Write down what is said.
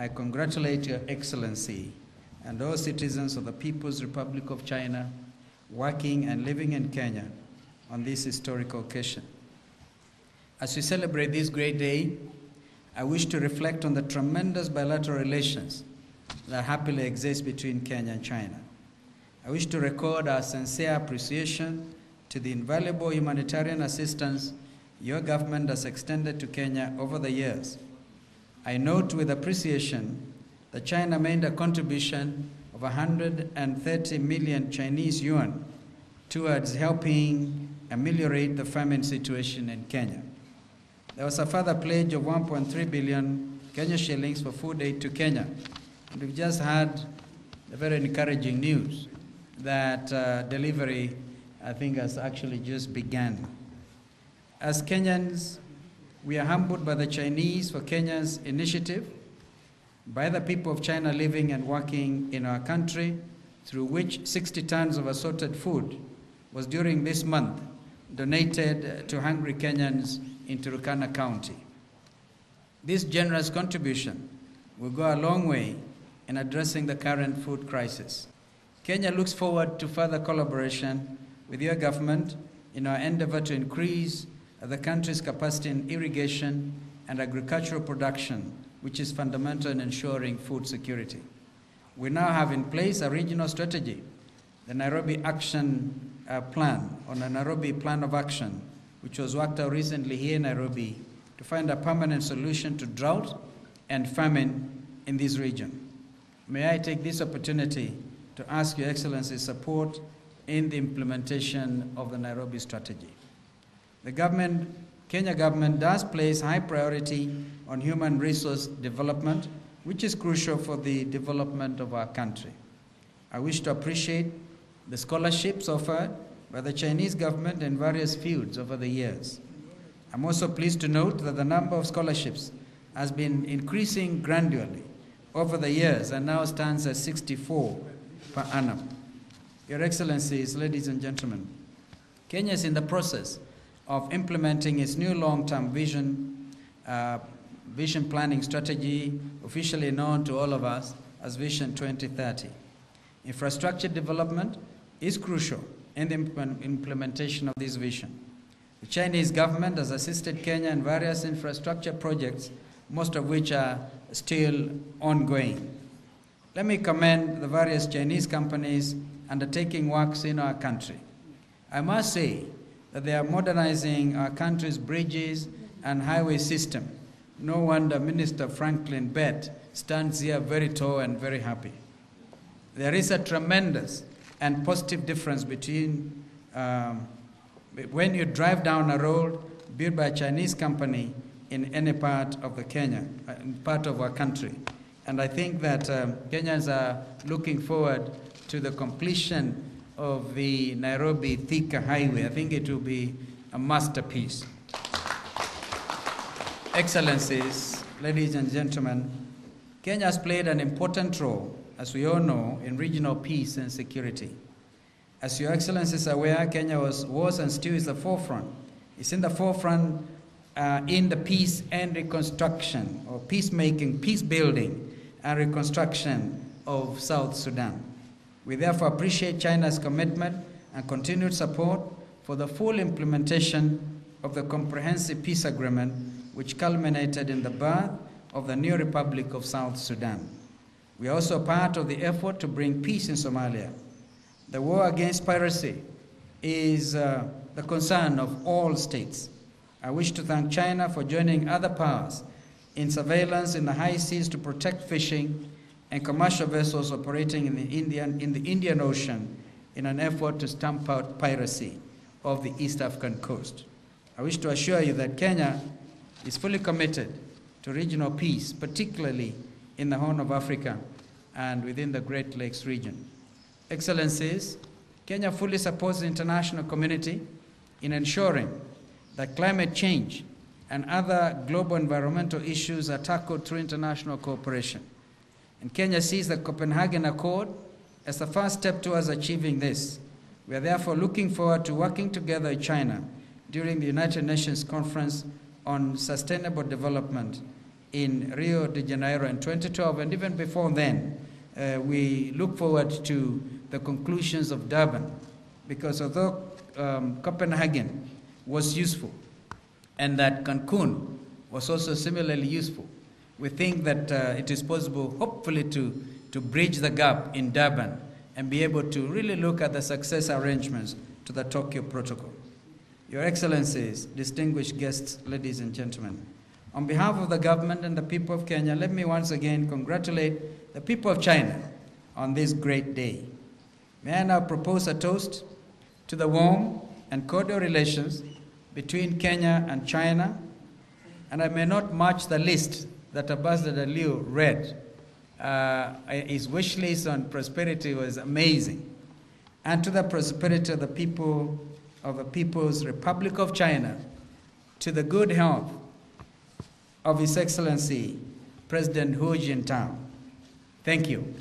I congratulate Your Excellency and all citizens of the People's Republic of China working and living in Kenya on this historical occasion. As we celebrate this great day, I wish to reflect on the tremendous bilateral relations that happily exist between Kenya and China. I wish to record our sincere appreciation to the invaluable humanitarian assistance your government has extended to Kenya over the years. I note with appreciation that China made a contribution of 130 million Chinese yuan towards helping ameliorate the famine situation in Kenya. There was a further pledge of 1.3 billion Kenya shillings for food aid to Kenya. And we've just had a very encouraging news that delivery, I think, has actually just begun. As Kenyans, we are humbled by the Chinese for Kenya's initiative, by the people of China living and working in our country, through which 60 tons of assorted food was during this month donated to hungry Kenyans in Turkana County. This generous contribution will go a long way in addressing the current food crisis. Kenya looks forward to further collaboration with your government in our endeavor to increase the country's capacity in irrigation and agricultural production, which is fundamental in ensuring food security. We now have in place a regional strategy, the Nairobi Action Plan, or the Nairobi Plan of Action, which was worked out recently here in Nairobi to find a permanent solution to drought and famine in this region. May I take this opportunity to ask Your Excellency's support in the implementation of the Nairobi strategy. The Kenya government does place high priority on human resource development, which is crucial for the development of our country. I wish to appreciate the scholarships offered by the Chinese government in various fields over the years. I'm also pleased to note that the number of scholarships has been increasing gradually over the years and now stands at 64 per annum. Your Excellencies, ladies and gentlemen, Kenya is in the process of implementing its new long-term vision planning strategy, officially known to all of us as Vision 2030. Infrastructure development is crucial in the implementation of this vision. The Chinese government has assisted Kenya in various infrastructure projects, most of which are still ongoing. Let me commend the various Chinese companies undertaking works in our country. I must say that they are modernizing our country's bridges and highway system. No wonder Minister Franklin Bett stands here very tall and very happy. There is a tremendous and positive difference between when you drive down a road built by a Chinese company in any part of part of our country. And I think that Kenyans are looking forward to the completion of the Nairobi-Thika highway. I think it will be a masterpiece. Excellencies, ladies and gentlemen, Kenya has played an important role, as we all know, in regional peace and security. As Your Excellencies are aware, Kenya was and still is the forefront. It's in the forefront in the peace and reconstruction, or peacemaking, peace building and reconstruction of South Sudan. We therefore appreciate China's commitment and continued support for the full implementation of the Comprehensive Peace Agreement, which culminated in the birth of the new Republic of South Sudan. We are also part of the effort to bring peace in Somalia. The war against piracy is the concern of all states. I wish to thank China for joining other powers in surveillance in the high seas to protect fishing and commercial vessels operating in the Indian Ocean in an effort to stamp out piracy of the East African coast. I wish to assure you that Kenya is fully committed to regional peace, particularly in the Horn of Africa and within the Great Lakes region. Excellencies, Kenya fully supports the international community in ensuring that climate change and other global environmental issues are tackled through international cooperation. And Kenya sees the Copenhagen Accord as the first step towards achieving this. We are therefore looking forward to working together with China during the United Nations Conference on Sustainable Development in Rio de Janeiro in 2012, and even before then, we look forward to the conclusions of Durban, because although Copenhagen was useful and that Cancun was also similarly useful, we think that it is possible, hopefully, to bridge the gap in Durban and be able to really look at the success arrangements to the Tokyo Protocol. Your Excellencies, distinguished guests, ladies and gentlemen, on behalf of the government and the people of Kenya, let me once again congratulate the people of China on this great day. May I now propose a toast to the warm and cordial relations between Kenya and China, and I may not match the list that Ambassador Liu read. His wish list on prosperity was amazing. And to the prosperity of the people of the People's Republic of China, to the good health of His Excellency, President Hu Jintao. Thank you.